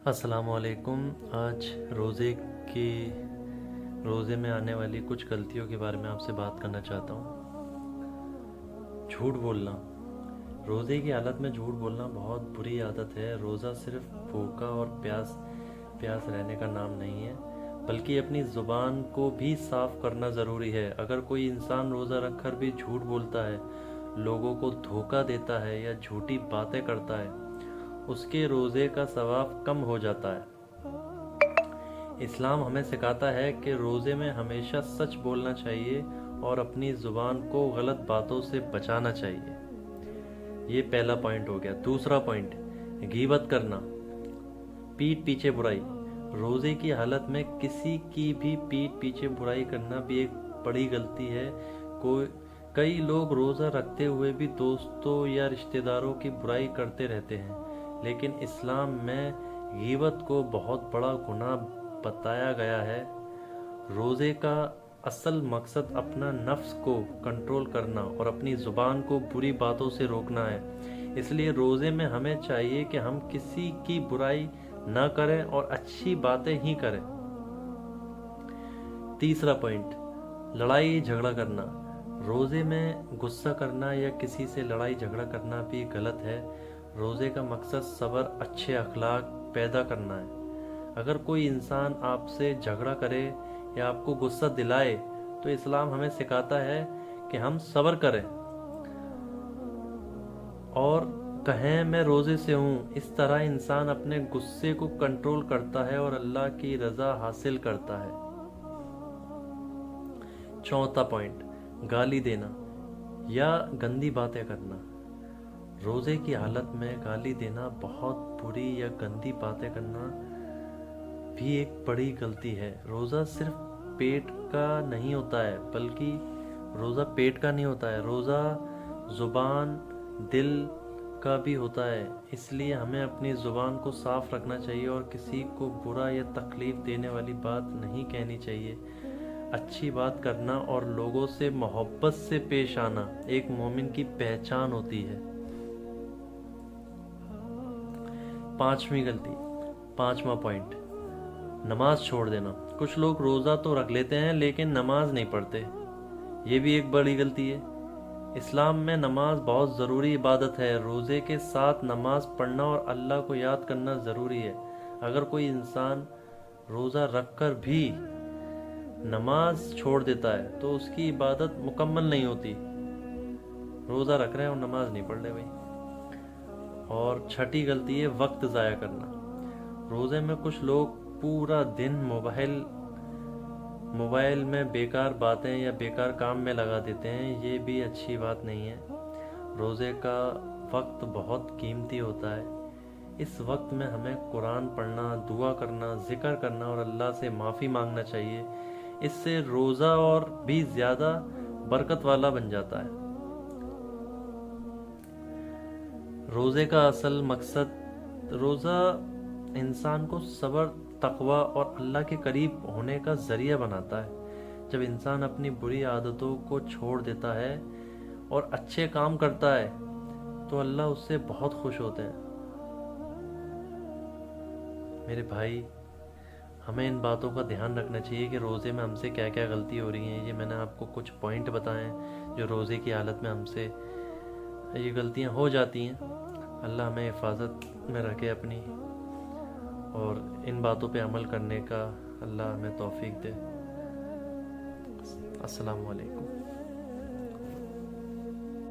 अस्सलाम वालेकुम। आज रोज़े में आने वाली कुछ गलतियों के बारे में आपसे बात करना चाहता हूँ। झूठ बोलना। रोज़े की हालत में झूठ बोलना बहुत बुरी आदत है। रोज़ा सिर्फ भूखा और प्यास रहने का नाम नहीं है, बल्कि अपनी ज़ुबान को भी साफ करना ज़रूरी है। अगर कोई इंसान रोज़ा रखकर भी झूठ बोलता है, लोगों को धोखा देता है या झूठी बातें करता है, उसके रोज़े का सवाब कम हो जाता है। इस्लाम हमें सिखाता है कि रोज़े में हमेशा सच बोलना चाहिए और अपनी ज़ुबान को गलत बातों से बचाना चाहिए। ये पहला पॉइंट हो गया। दूसरा पॉइंट, गीबत करना, पीठ पीछे बुराई। रोज़े की हालत में किसी की भी पीठ पीछे बुराई करना भी एक बड़ी गलती है। कई लोग रोज़ा रखते हुए भी दोस्तों या रिश्तेदारों की बुराई करते रहते हैं, लेकिन इस्लाम में गीबत को बहुत बड़ा गुनाह बताया गया है। रोज़े का असल मकसद अपना नफ्स को कंट्रोल करना और अपनी ज़ुबान को बुरी बातों से रोकना है। इसलिए रोज़े में हमें चाहिए कि हम किसी की बुराई ना करें और अच्छी बातें ही करें। तीसरा पॉइंट, लड़ाई झगड़ा करना। रोज़े में गुस्सा करना या किसी से लड़ाई झगड़ा करना भी गलत है। रोज़े का मकसद सब्र, अच्छे अखलाक पैदा करना है। अगर कोई इंसान आपसे झगड़ा करे या आपको गुस्सा दिलाए, तो इस्लाम हमें सिखाता है कि हम सब्र करें और कहें मैं रोज़े से हूँ। इस तरह इंसान अपने गुस्से को कंट्रोल करता है और अल्लाह की रज़ा हासिल करता है। चौथा पॉइंट, गाली देना या गंदी बातें करना। रोज़े की हालत में गाली देना, बहुत बुरी या गंदी बातें करना भी एक बड़ी गलती है। रोज़ा सिर्फ पेट का नहीं होता है, बल्कि रोज़ा पेट का नहीं होता है, रोज़ा ज़ुबान, दिल का भी होता है। इसलिए हमें अपनी ज़ुबान को साफ रखना चाहिए और किसी को बुरा या तकलीफ़ देने वाली बात नहीं कहनी चाहिए। अच्छी बात करना और लोगों से मोहब्बत से पेश आना एक मोमिन की पहचान होती है। पांचवा पॉइंट, नमाज छोड़ देना। कुछ लोग रोज़ा तो रख लेते हैं लेकिन नमाज नहीं पढ़ते। ये भी एक बड़ी गलती है। इस्लाम में नमाज बहुत ज़रूरी इबादत है। रोज़े के साथ नमाज पढ़ना और अल्लाह को याद करना ज़रूरी है। अगर कोई इंसान रोज़ा रखकर भी नमाज छोड़ देता है तो उसकी इबादत मुकम्मल नहीं होती। रोज़ा रख रहे हैं और नमाज नहीं पढ़ रहे भाई। और छठी गलती है वक्त ज़ाया करना। रोज़े में कुछ लोग पूरा दिन मोबाइल में बेकार बातें या बेकार काम में लगा देते हैं। ये भी अच्छी बात नहीं है। रोज़े का वक्त बहुत कीमती होता है। इस वक्त में हमें कुरान पढ़ना, दुआ करना, जिक्र करना और अल्लाह से माफ़ी मांगना चाहिए। इससे रोज़ा और भी ज़्यादा बरकत वाला बन जाता है। रोज़े का असल मकसद, रोज़ा इंसान को सब्र, तकवा और अल्लाह के करीब होने का ज़रिया बनाता है। जब इंसान अपनी बुरी आदतों को छोड़ देता है और अच्छे काम करता है तो अल्लाह उससे बहुत खुश होते हैं। मेरे भाई, हमें इन बातों का ध्यान रखना चाहिए कि रोज़े में हमसे क्या क्या गलती हो रही हैं। ये मैंने आपको कुछ पॉइंट बताए हैं जो रोज़े की हालत में हमसे ये गलतियां हो जाती हैं। अल्लाह हमें हिफाजत में रखे अपनी, और इन बातों पे अमल करने का अल्लाह हमें तौफीक दे। अस्सलाम वालेकुम।